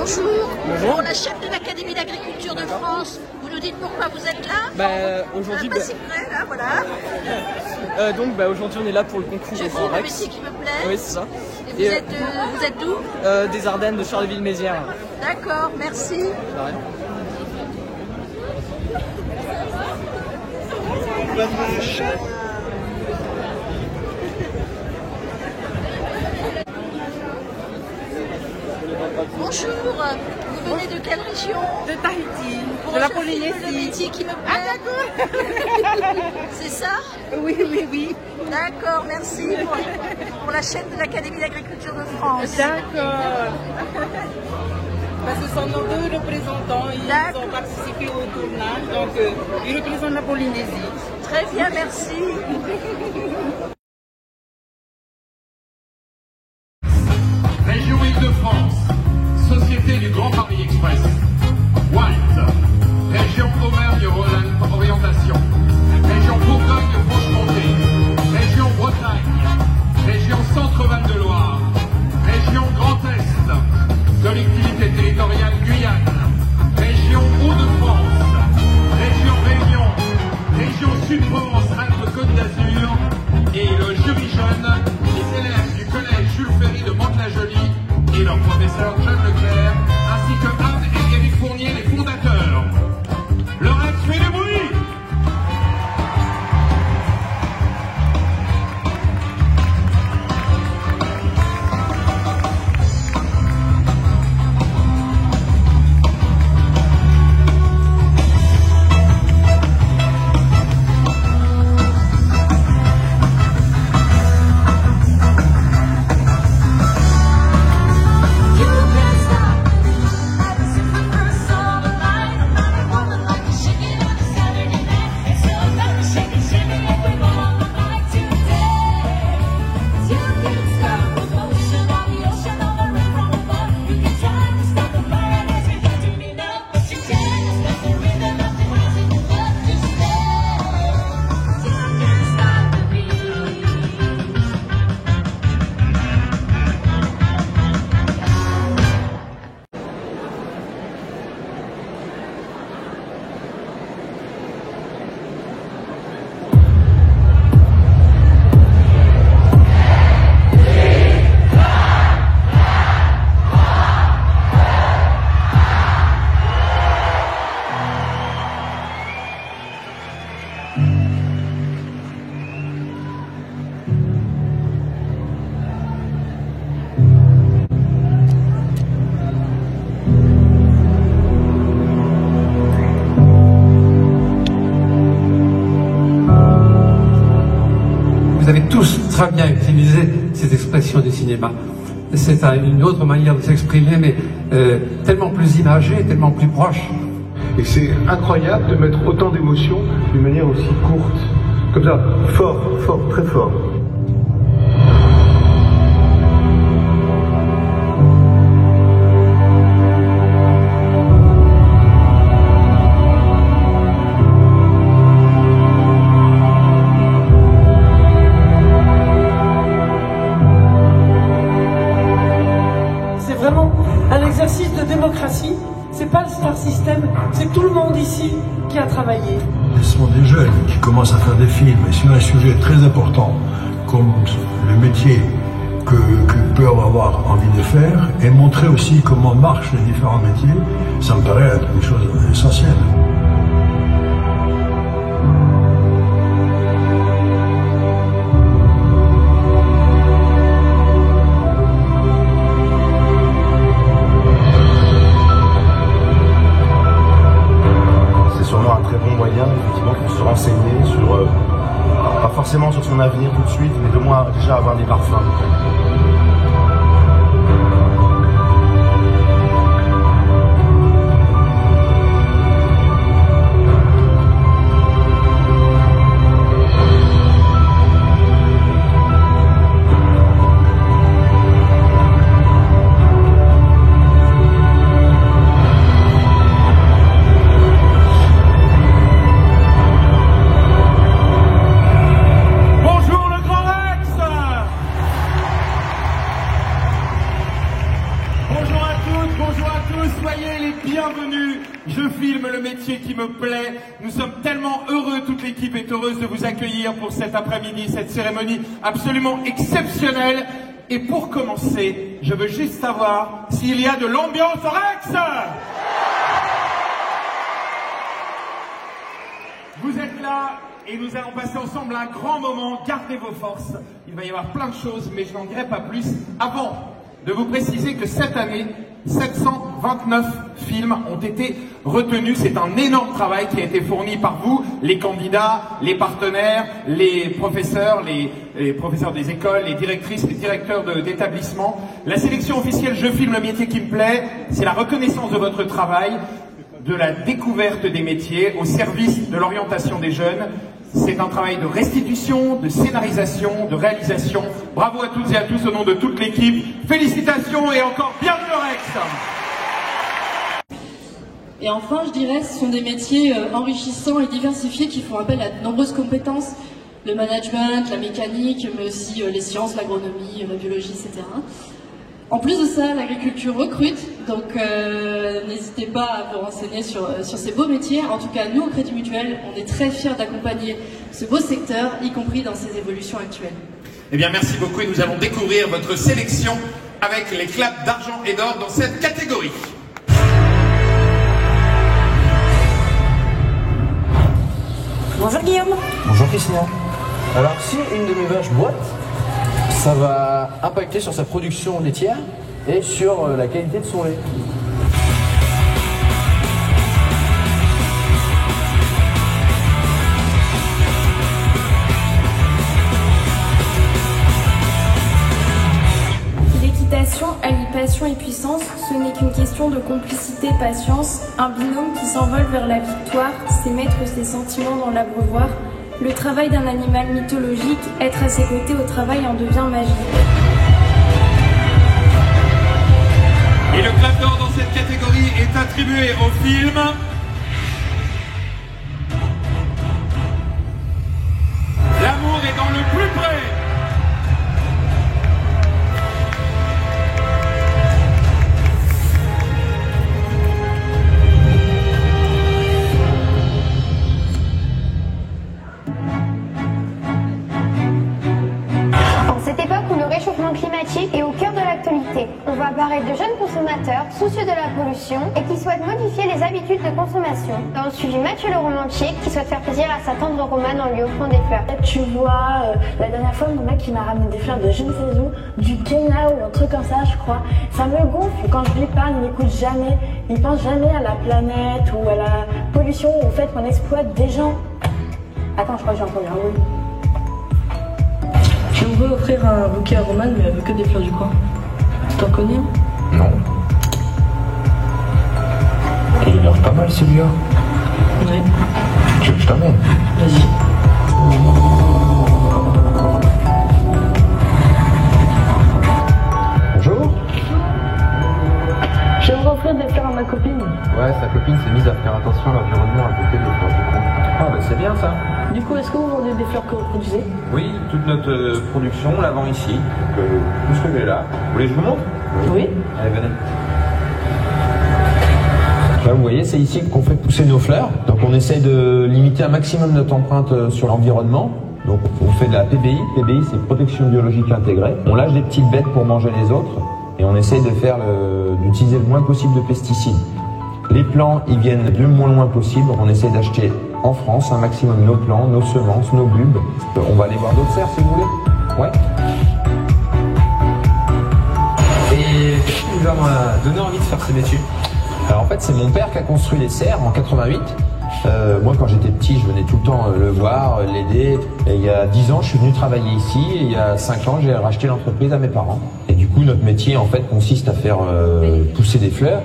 Bonjour. Bonjour. Pour la chef de l'Académie d'agriculture de France, vous nous dites pourquoi vous êtes là? Aujourd'hui, pas si près, là, voilà. aujourd'hui, on est là pour le concours J'ai au vu Grand le Rex. métier qui me plaît. Oui, c'est ça. Et vous êtes d'où? Des Ardennes, de Charleville-Mézières. D'accord, merci. De rien. Bonjour, vous venez de quelle région? De Tahiti, Bon, de la je filme le Polynésie. métier qui me plaît. Ah d'accord. C'est ça? Oui, oui, oui. D'accord, merci pour la chaîne de l'Académie d'agriculture de France. D'accord. Parce que ce sont nos deux représentants, ils D'accord. ont participé au tournage, donc ils représentent la Polynésie. Très bien, merci. Région Île-de-France, Société du Grand Paris Express, White, Région Auvergne-Rhône-Alpes Orientation, Région Bourgogne-Franche-Comté, Région Bretagne, Région Centre-Val de Loire, Région Grand Est, Collectivité territoriale Guyane, Région Hauts-de-France, Région Réunion, Région Sud-Provence Alpes-Côte d'Azur et le jury jeune, les élèves du collège Jules Ferry de Mantes-la-Jolie et leur professeur John Leclerc, ainsi que Anne et Éric Fournier, les fondateurs. Le Rex fait le bruit! Vous avez tous très bien utilisé cette expression du cinéma. C'est une autre manière de s'exprimer, mais tellement plus imagée, tellement plus proche. Et c'est incroyable de mettre autant d'émotions d'une manière aussi courte. Comme ça, fort, fort, très fort. C'est vraiment un exercice de démocratie. C'est pas le star system, c'est tout le monde ici qui a travaillé. Ce sont des jeunes qui commencent à faire des films et sur un sujet très important comme le métier qu'ils peuvent avoir envie de faire et montrer aussi comment marchent les différents métiers, ça me paraît être une chose essentielle. Un très bon moyen effectivement pour se renseigner sur, pas forcément sur son avenir tout de suite, mais de moins déjà avoir des parfums. bienvenue. Je filme le métier qui me plaît. Nous sommes tellement heureux, toute l'équipe est heureuse de vous accueillir pour cet après-midi, cette cérémonie absolument exceptionnelle. Et pour commencer, je veux juste savoir s'il y a de l'ambiance au Rex. Vous êtes là et nous allons passer ensemble un grand moment. Gardez vos forces. Il va y avoir plein de choses, mais je n'en dirai pas plus avant de vous préciser que cette année, 729 films ont été retenus. C'est un énorme travail qui a été fourni par vous, les candidats, les partenaires, les professeurs des écoles, les directrices, les directeurs d'établissements. La sélection officielle Je filme le métier qui me plaît, c'est la reconnaissance de votre travail, de la découverte des métiers au service de l'orientation des jeunes. C'est un travail de restitution, de scénarisation, de réalisation. Bravo à toutes et à tous au nom de toute l'équipe. Félicitations et encore bienvenue au Rex. Et enfin, je dirais, ce sont des métiers enrichissants et diversifiés qui font appel à de nombreuses compétences. Le management, la mécanique, mais aussi les sciences, l'agronomie, la biologie, etc. En plus de ça, l'agriculture recrute, donc n'hésitez pas à vous renseigner sur ces beaux métiers. En tout cas, nous, au Crédit Mutuel, on est très fiers d'accompagner ce beau secteur, y compris dans ses évolutions actuelles. Eh bien, merci beaucoup et nous allons découvrir votre sélection avec les claps d'argent et d'or dans cette catégorie. Bonjour Guillaume. Bonjour Christian. Alors, si une de mes vaches boite, ça va impacter sur sa production laitière et sur la qualité de son lait. L'équitation allie passion et puissance, ce n'est qu'une question de complicité et patience, un binôme qui s'envole vers la victoire, c'est mettre ses sentiments dans l'abreuvoir. Le travail d'un animal mythologique, être à ses côtés au travail en devient magique. Et le clap d'or dans cette catégorie est attribué au film L'amour est dans le plus près. climatique est au cœur de l'actualité. On voit apparaître de jeunes consommateurs soucieux de la pollution et qui souhaitent modifier les habitudes de consommation. Dans le suivi Mathieu le romantique qui souhaite faire plaisir à sa tendre romane en lui offrant des fleurs. Tu vois, la dernière fois mon mec il m'a ramené des fleurs de je ne sais où, du Kenya ou un truc comme ça je crois. Ça me gonfle quand je lui parle, il m'écoute jamais. Il pense jamais à la planète ou à la pollution ou au fait qu'on exploite des gens. Attends, je crois que j'ai entendu un oui. J'aimerais offrir un bouquet à Romane, mais elle veut que des fleurs du coin. T'en connais? Non. Et il a l'air pas mal celui-là. Oui. Tu veux que je t'emmène? Vas-y. Bonjour. J'aimerais offrir des fleurs à ma copine. Ouais, sa copine s'est mise à faire attention à l'environnement à côté des fleurs du coin. Ah bah c'est bien ça. Du coup, est-ce que vous vendez des fleurs que vous produisez? Oui, toute notre production, on la vend ici. Donc, tout ce que j'ai là. Vous voulez que je vous montre? Oui. Allez, venez. Là, vous voyez, c'est ici qu'on fait pousser nos fleurs. Donc, on essaye de limiter un maximum notre empreinte sur l'environnement. Donc, on fait de la PBI. PBI, c'est protection biologique intégrée. On lâche des petites bêtes pour manger les autres. Et on essaye d'utiliser le moins possible de pesticides. Les plants, ils viennent du moins loin possible. On essaie d'acheter en France un maximum nos plants, nos semences, nos bulbes. On va aller voir d'autres serres si vous voulez. Ouais. Et qu'est-ce qui nous a donné envie de faire ce métier? Alors en fait, c'est mon père qui a construit les serres en 88. Moi, quand j'étais petit, je venais tout le temps le voir, l'aider. Et il y a 10 ans, je suis venu travailler ici. Et il y a 5 ans, j'ai racheté l'entreprise à mes parents. Et du coup, notre métier, en fait, consiste à faire pousser des fleurs.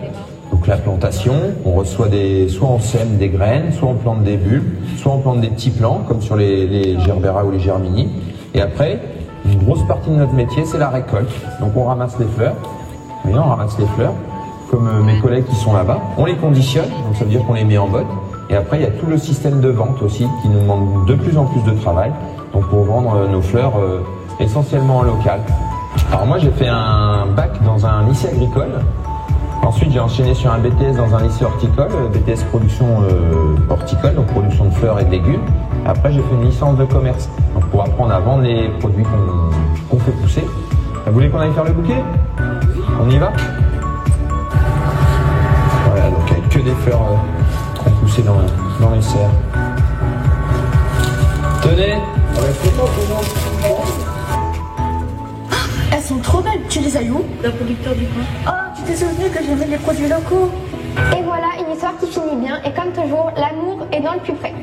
Donc la plantation, on reçoit soit on sème des graines, soit on plante des bulbes, soit on plante des petits plants, comme sur les gerbera ou les germini. Et après, une grosse partie de notre métier, c'est la récolte. Donc on ramasse les fleurs. Oui, on ramasse les fleurs, comme mes collègues qui sont là-bas. On les conditionne, donc ça veut dire qu'on les met en botte. Et après, il y a tout le système de vente aussi, qui nous demande de plus en plus de travail. Donc pour vendre nos fleurs essentiellement en local. Alors moi, j'ai fait un bac dans un lycée agricole. Ensuite, j'ai enchaîné sur un BTS dans un lycée horticole, BTS production horticole, donc production de fleurs et de légumes. Après, j'ai fait une licence de commerce, donc pour apprendre à vendre les produits qu'on fait pousser. Vous voulez qu'on aille faire le bouquet? On y va? Voilà, donc avec que des fleurs qu'on poussait dans les serres. Tenez! Elles sont trop belles, tu les as eu où? D'un producteur du coin. Oh, tu t'es souvenu que j'aimais les produits locaux. Et voilà une histoire qui finit bien et comme toujours, l'amour est dans le plus près.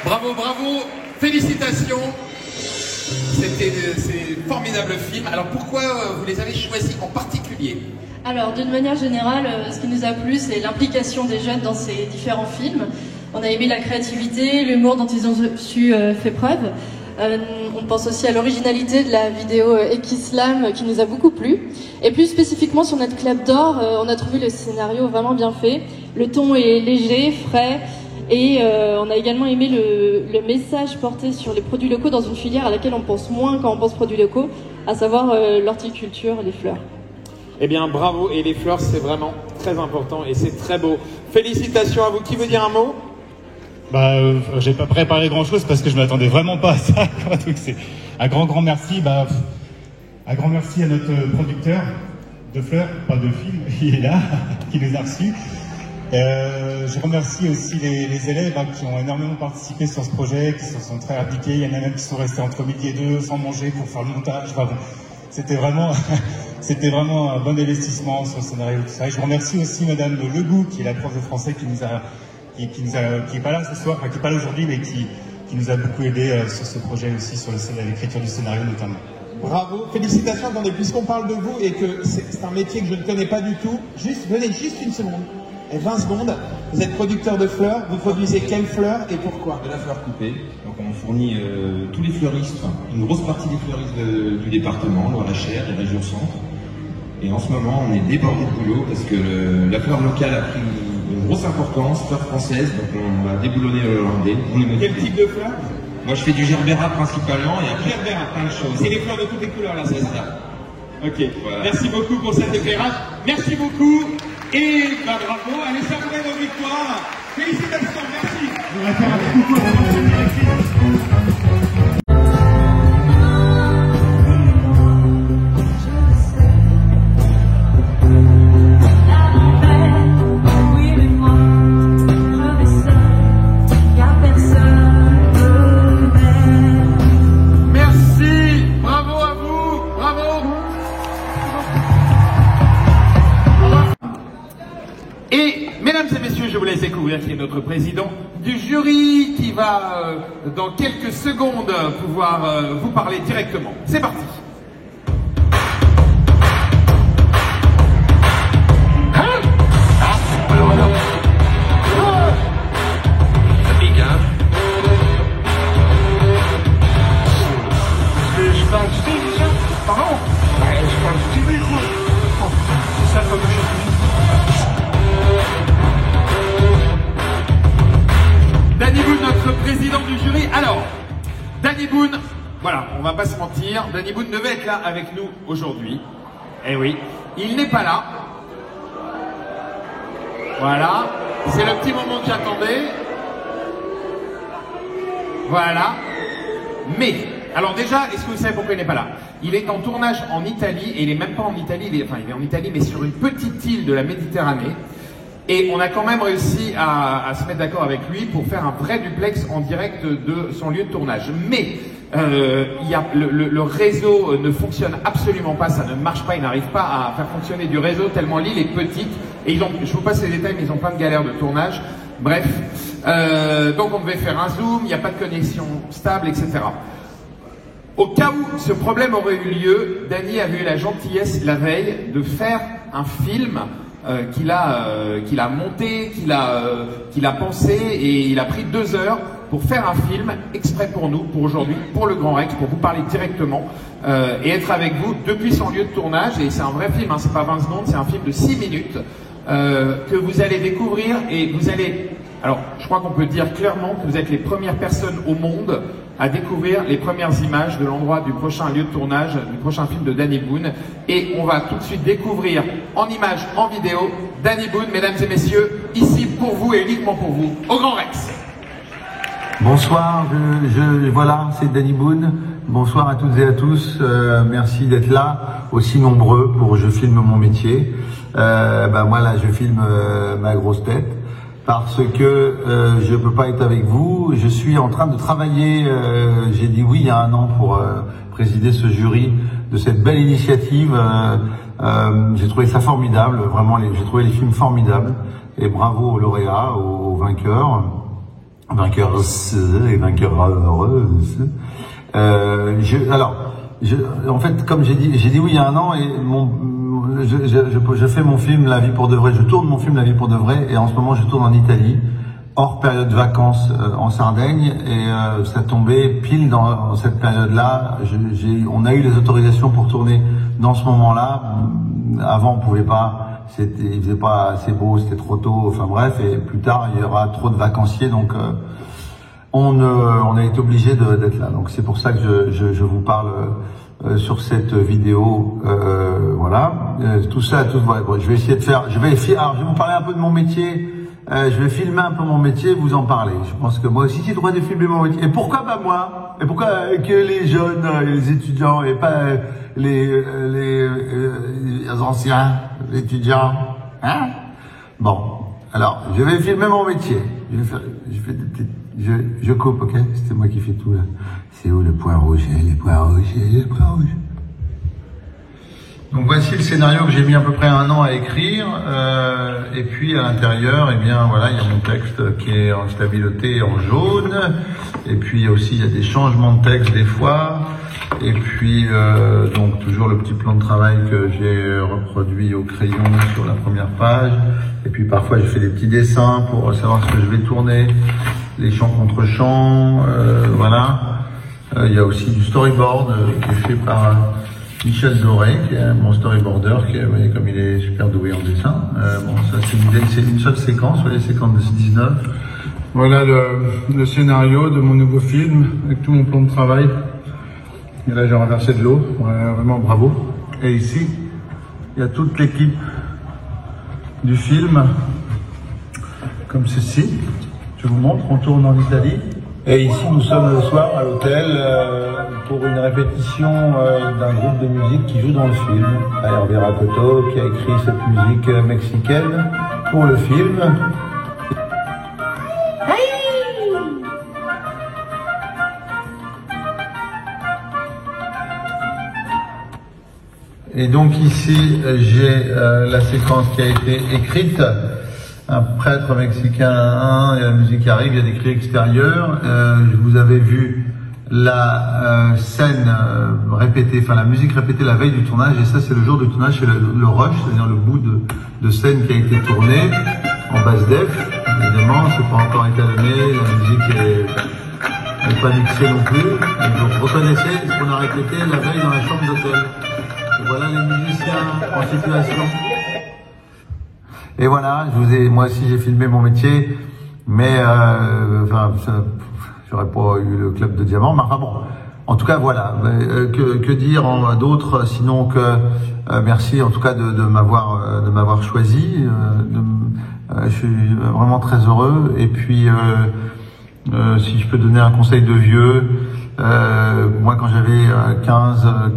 Bravo, bravo, félicitations. C'était ces formidables films. Alors pourquoi vous les avez choisis en particulier? Alors, d'une manière générale, ce qui nous a plu, c'est l'implication des jeunes dans ces différents films. On a aimé la créativité, l'humour dont ils ont su faire preuve. On pense aussi à l'originalité de la vidéo Equislam qui nous a beaucoup plu. Et plus spécifiquement sur notre Clap d'Or, on a trouvé le scénario vraiment bien fait. Le ton est léger, frais. Et on a également aimé le message porté sur les produits locaux dans une filière à laquelle on pense moins quand on pense produits locaux, à savoir l'horticulture, les fleurs. Eh bien, bravo, et les fleurs, c'est vraiment très important et c'est très beau. Félicitations à vous. Qui veut dire un mot? J'ai pas préparé grand-chose parce que je m'attendais vraiment pas à ça. Donc c'est un grand merci. Un grand merci à notre producteur de fleurs, pas de film, il est là, qui nous a reçus. Je remercie aussi les élèves qui ont énormément participé sur ce projet, qui se sont très impliqués. Il y en a même qui sont restés entre midi et 2 sans manger pour faire le montage. Enfin, bon, c'était vraiment un bon investissement sur le scénario. Je remercie aussi Madame Legout, qui est la prof de français qui est pas là ce soir, enfin qui est pas là aujourd'hui, mais qui nous a beaucoup aidé sur ce projet aussi, sur l'écriture du scénario notamment. Bravo, félicitations. Attendez, puisqu'on parle de vous et que c'est un métier que je ne connais pas du tout, venez juste une seconde. 20 secondes, vous êtes producteur de fleurs, vous produisez quelles fleurs et pourquoi? De la fleur coupée, donc on fournit tous les fleuristes, une grosse partie des fleuristes du département, Loir-et-Cher et région centre. Et en ce moment, on est débordé de boulot parce que la fleur locale a pris une grosse importance, fleur française, donc on va déboulonner le hollandais. Quel type de fleurs? Moi je fais du gerbera principalement et après gerbera, plein de choses. C'est les fleurs de toutes les couleurs là, c'est ça? Ok, voilà. Merci beaucoup pour cet éclairage. Merci beaucoup. Et bravo, allez savourer nos victoires. Félicitations, merci. On va faire un petit coucou à la directrice. Qui est notre président du jury qui va dans quelques secondes pouvoir vous parler directement. C'est parti. Danny Boone, notre président du jury. Alors, Danny Boone, voilà, on va pas se mentir, Danny Boone devait être là avec nous aujourd'hui. Eh oui, il n'est pas là. Voilà, c'est le petit moment que j'attendais. Voilà. Mais, alors déjà, est-ce que vous savez pourquoi il n'est pas là? Il est en tournage en Italie, et il est même pas en Italie, il est en Italie, mais sur une petite île de la Méditerranée. Et on a quand même réussi à se mettre d'accord avec lui pour faire un vrai duplex en direct de son lieu de tournage. Mais le réseau ne fonctionne absolument pas, ça ne marche pas, il n'arrive pas à faire fonctionner du réseau tellement l'île est petite. Et je vous passe les détails, mais ils ont plein de galères de tournage. Bref, donc on devait faire un zoom, il n'y a pas de connexion stable, etc. Au cas où ce problème aurait eu lieu, Danny avait eu la gentillesse la veille de faire un film qu'il a monté, qu'il a pensé, et il a pris 2 heures pour faire un film exprès pour nous, pour aujourd'hui, pour le Grand Rex, pour vous parler directement et être avec vous depuis son lieu de tournage. Et c'est un vrai film, hein, c'est pas 20 secondes, c'est un film de 6 minutes que vous allez découvrir et vous allez... Alors, je crois qu'on peut dire clairement que vous êtes les premières personnes au monde à découvrir les premières images de l'endroit du prochain lieu de tournage, du prochain film de Danny Boone. Et on va tout de suite découvrir en images, en vidéo, Danny Boone, mesdames et messieurs, ici pour vous et uniquement pour vous, au Grand Rex. Bonsoir, voilà, c'est Danny Boone. Bonsoir à toutes et à tous. Merci d'être là, aussi nombreux pour Je filme mon métier. Moi là, je filme ma grosse tête parce que je peux pas être avec vous. Je suis en train de travailler. J'ai dit oui il y a un an pour présider ce jury de cette belle initiative. J'ai trouvé ça formidable, vraiment. J'ai trouvé les films formidables et bravo aux lauréats, aux vainqueurs. Vainqueurs et vainqueurs heureuses. En fait, comme j'ai dit oui il y a un an et je fais mon film La vie pour de vrai. Je tourne mon film La vie pour de vrai et en ce moment je tourne en Italie, hors période de vacances en Sardaigne et ça tombait pile dans cette période-là. On a eu les autorisations pour tourner dans ce moment-là. Avant on pouvait pas. Il faisait pas assez beau, c'était trop tôt, enfin bref, et plus tard il y aura trop de vacanciers, donc on a été obligé d'être là. Donc c'est pour ça que je vous parle sur cette vidéo, voilà. Tout ça, bon, je vais essayer de faire, alors je vais vous parler un peu de mon métier. Je vais filmer un peu mon métier, vous en parler. Je pense que moi aussi j'ai le droit de filmer mon métier. Et pourquoi pas moi? Et pourquoi que les jeunes, les étudiants et pas les anciens étudiants, hein? Bon, alors je vais filmer mon métier. Je coupe, ok? C'était moi qui fais tout là. C'est où le point rouge? Les points rouges, les points rouges. Donc voici le scénario que j'ai mis à peu près un an à écrire, et puis à l'intérieur, eh bien voilà, il y a mon texte qui est en stabiloté en jaune, et puis aussi il y a des changements de texte des fois, et puis donc toujours le petit plan de travail que j'ai reproduit au crayon sur la première page, et puis parfois je fais des petits dessins pour savoir ce que je vais tourner, les champs contre champs, voilà. Il y a aussi du storyboard qui est fait par Michel Doré, qui est mon storyboarder, qui est, vous voyez, comme il est super doué en dessin. Bon, ça c'est une seule séquence, vous voyez, séquence de 19. Voilà le scénario de mon nouveau film, avec tout mon plan de travail. Et là, j'ai renversé de l'eau, vraiment bravo. Et ici, il y a toute l'équipe du film, comme ceci. Je vous montre, on tourne en Italie. Et ici, nous sommes le soir à l'hôtel pour une répétition d'un groupe de musique qui joue dans le film. Hervé Rakoto qui a écrit cette musique mexicaine pour le film. Et donc ici, j'ai la séquence qui a été écrite. Un prêtre mexicain, il y a la musique qui arrive, il y a des cris extérieurs. Je vous avais vu la scène répétée, enfin la musique répétée la veille du tournage, et ça c'est le jour du tournage, c'est le rush, c'est-à-dire le bout de scène qui a été tourné en basse def. Évidemment, c'est pas encore étalonné, la musique n'est pas mixée non plus. Et vous reconnaissez ce qu'on a répété la veille dans la chambre d'hôtel. Et voilà les musiciens en situation. Et voilà, moi aussi j'ai filmé mon métier, mais j'aurais pas eu le club de diamant, mais enfin bon, en tout cas voilà, que dire d'autre sinon que merci en tout cas de m'avoir choisi, je suis vraiment très heureux, et puis si je peux donner un conseil de vieux, moi quand j'avais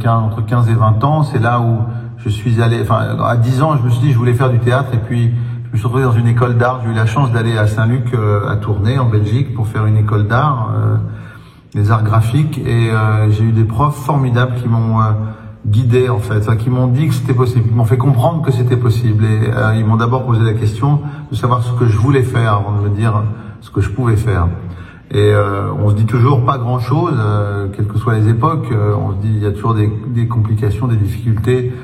entre 15 et 20 ans, c'est là où je suis allé, à 10 ans, je me suis dit je voulais faire du théâtre, et puis je me suis retrouvé dans une école d'art. J'ai eu la chance d'aller à Saint-Luc à Tournai, en Belgique, pour faire une école d'art, les arts graphiques, et j'ai eu des profs formidables qui m'ont guidé en fait, qui m'ont dit que c'était possible, qui m'ont fait comprendre que c'était possible, et ils m'ont d'abord posé la question de savoir ce que je voulais faire avant de me dire ce que je pouvais faire. Et on se dit toujours pas grand-chose, quelles que soient les époques, on se dit il y a toujours des complications, des difficultés.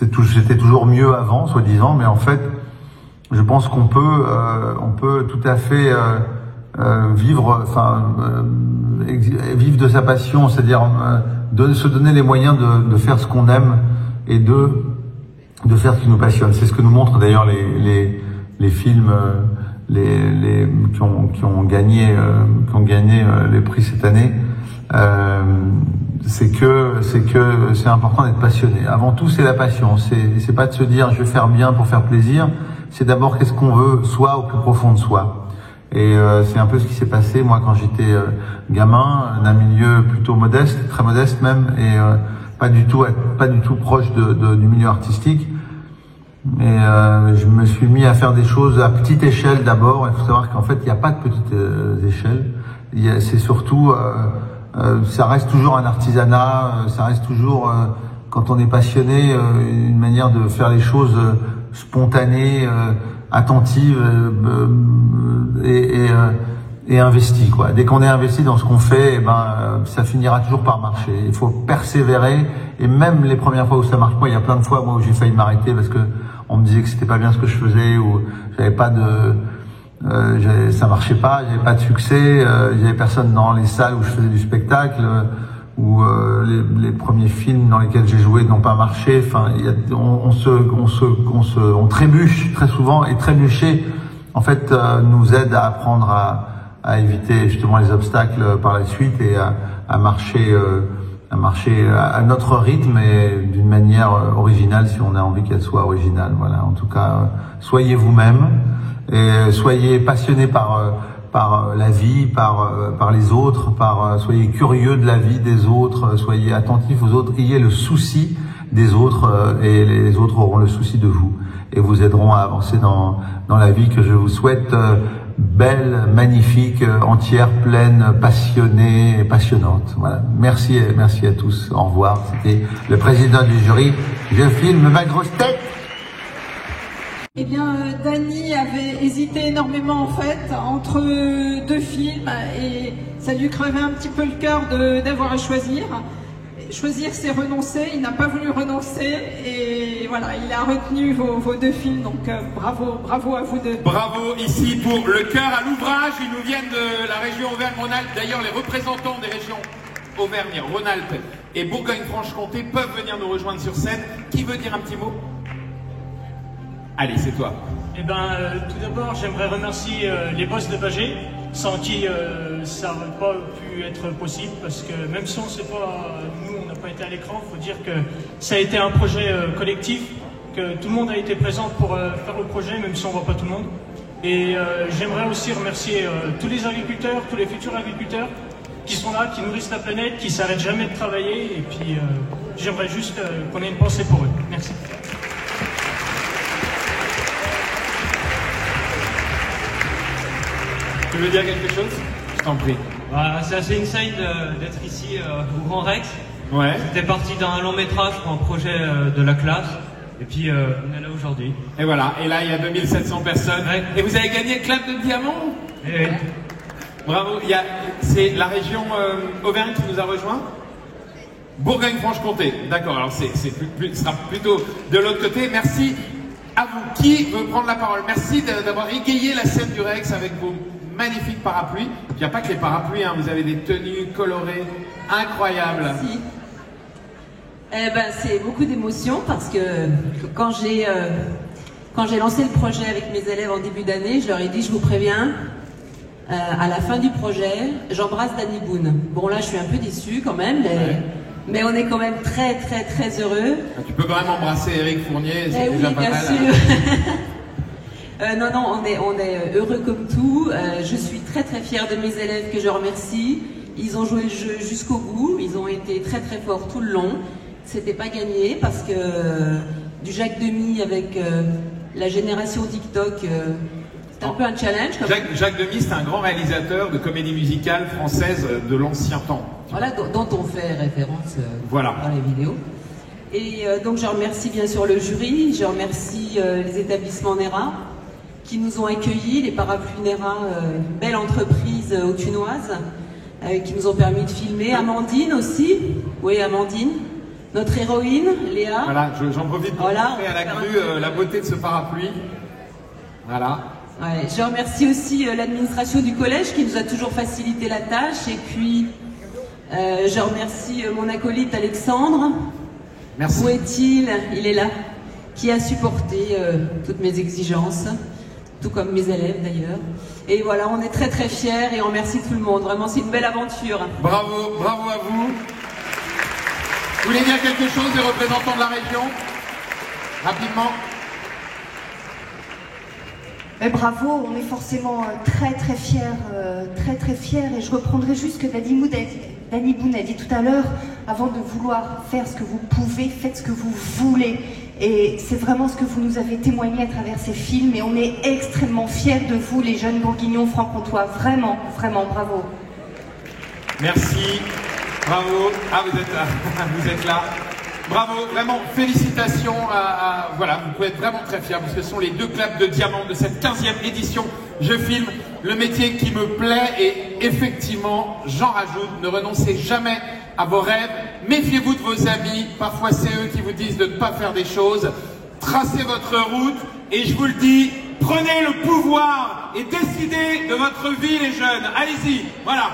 C'était toujours mieux avant, soi-disant, mais en fait, je pense qu'on peut tout à fait vivre de sa passion, c'est-à-dire se donner les moyens de faire ce qu'on aime et de de faire ce qui nous passionne. C'est ce que nous montrent d'ailleurs les films qui ont gagné les prix cette année. C'est que c'est important d'être passionné. Avant tout, c'est la passion. C'est pas de se dire je vais faire bien pour faire plaisir. C'est d'abord qu'est-ce qu'on veut soi au plus profond de soi. Et c'est un peu ce qui s'est passé moi quand j'étais gamin, d'un milieu plutôt modeste, très modeste même, et pas du tout proche du milieu artistique. Et je me suis mis à faire des choses à petite échelle d'abord. Il faut savoir qu'en fait, il n'y a pas de petite échelle. C'est surtout, ça reste toujours un artisanat. Ça reste toujours, quand on est passionné, une manière de faire les choses spontanées, attentives et investies, quoi. Dès qu'on est investi dans ce qu'on fait, ça finira toujours par marcher. Il faut persévérer. Et même les premières fois où ça marche pas, il y a plein de fois moi où j'ai failli m'arrêter parce que on me disait que c'était pas bien ce que je faisais, ou j'avais pas ça marchait pas, j'avais pas de succès, j'avais personne dans les salles où je faisais du spectacle, ou les premiers films dans lesquels j'ai joué n'ont pas marché. Enfin, on trébuche très souvent, et trébucher, en fait, nous aide à apprendre à éviter justement les obstacles par la suite et à marcher à notre rythme et d'une manière originale si on a envie qu'elle soit originale. Voilà. En tout cas, soyez vous-même et soyez passionnés par la vie, par les autres, soyez curieux de la vie des autres, soyez attentifs aux autres, ayez le souci des autres et les autres auront le souci de vous et vous aideront à avancer dans la vie que je vous souhaite belle, magnifique, entière, pleine, passionnée et passionnante. Voilà. Merci à tous. Au revoir. C'était le président du jury. Je filme ma grosse tête. Eh bien, Dany avait hésité énormément en fait entre deux films et ça lui crevait un petit peu le cœur d'avoir à choisir. Choisir, c'est renoncer. Il n'a pas voulu renoncer et voilà, il a retenu vos deux films. Donc bravo à vous deux. Bravo ici pour le cœur à l'ouvrage. Ils nous viennent de la région Auvergne-Rhône-Alpes. D'ailleurs, les représentants des régions Auvergne-Rhône-Alpes et Bourgogne-Franche-Comté peuvent venir nous rejoindre sur scène. Qui veut dire un petit mot? Allez, c'est toi. Eh ben, tout d'abord, j'aimerais remercier les boss de Bagé, sans qui ça n'aurait pas pu être possible, parce que même si on ne sait pas, nous, on n'a pas été à l'écran, il faut dire que ça a été un projet collectif, que tout le monde a été présent pour faire le projet, même si on ne voit pas tout le monde. Et j'aimerais aussi remercier tous les agriculteurs, tous les futurs agriculteurs qui sont là, qui nourrissent la planète, qui ne s'arrêtent jamais de travailler, et puis j'aimerais juste qu'on ait une pensée pour eux. Merci. Tu veux dire quelque chose? Je t'en prie. Bah, c'est assez insane d'être ici au Grand Rex. Ouais. C'était parti d'un long métrage pour un projet de la classe. Et puis on est là aujourd'hui. Et voilà. Et là, il y a 2700 personnes. Ouais. Et vous avez gagné le Clap de Diamant. Et... Bravo. C'est la région Auvergne qui nous a rejoints. Bourgogne-Franche-Comté. D'accord. Alors ce sera plutôt de l'autre côté. Merci à vous. Qui veut prendre la parole? Merci d'avoir égayé la scène du Rex avec vos magnifiques parapluies. Il n'y a pas que les parapluies, hein. Vous avez des tenues colorées incroyables. Merci. Eh ben, c'est beaucoup d'émotions parce que quand j'ai lancé le projet avec mes élèves en début d'année, je leur ai dit, je vous préviens, à la fin du projet, j'embrasse Dany Boon. Bon là, je suis un peu déçue quand même, mais on est quand même très très très heureux. Tu peux quand même embrasser Eric Fournier, c'est déjà pas bien mal. Sûr. Non, on est heureux comme tout. Je suis très très fière de mes élèves que je remercie. Ils ont joué le jeu jusqu'au bout. Ils ont été très très forts tout le long. C'était pas gagné parce que du Jacques Demy avec la génération TikTok, c'est un peu un challenge. Jacques Demy, c'est un grand réalisateur de comédie musicale française de l'ancien temps. Voilà, dont on fait référence voilà. dans les vidéos. Et donc je remercie bien sûr le jury, je remercie les établissements NERA qui nous ont accueillis, les parapluies NERA, une belle entreprise autunoise qui nous ont permis de filmer. Amandine aussi, oui Amandine, notre héroïne, Léa. Voilà, j'en profite pour montrer à la grue la beauté de ce parapluie. Voilà. Ouais, je remercie aussi l'administration du collège qui nous a toujours facilité la tâche. Et puis, je remercie mon acolyte Alexandre. Merci. Où est-il? Il est là. qui a supporté toutes mes exigences, tout comme mes élèves d'ailleurs. Et voilà, on est très très fiers et on remercie tout le monde. Vraiment, c'est une belle aventure. Bravo, bravo à vous. Vous voulez dire quelque chose des représentants de la région? Rapidement. Mais bravo, on est forcément très très fiers, et je reprendrai juste ce que Danny Boone a dit tout à l'heure, avant de vouloir faire ce que vous pouvez, faites ce que vous voulez. Et c'est vraiment ce que vous nous avez témoigné à travers ces films, et on est extrêmement fiers de vous, les jeunes bourguignons franc-comtois. Vraiment, vraiment, bravo. Merci, bravo. Ah, vous êtes là, vous êtes là. Bravo, vraiment, félicitations voilà, vous pouvez être vraiment très fiers, parce que ce sont les 2 claps de diamant de cette 15e édition Je filme, le métier qui me plaît, et effectivement, j'en rajoute, ne renoncez jamais à vos rêves, méfiez-vous de vos amis, parfois c'est eux qui vous disent de ne pas faire des choses, tracez votre route, et je vous le dis, prenez le pouvoir et décidez de votre vie les jeunes, allez-y, voilà.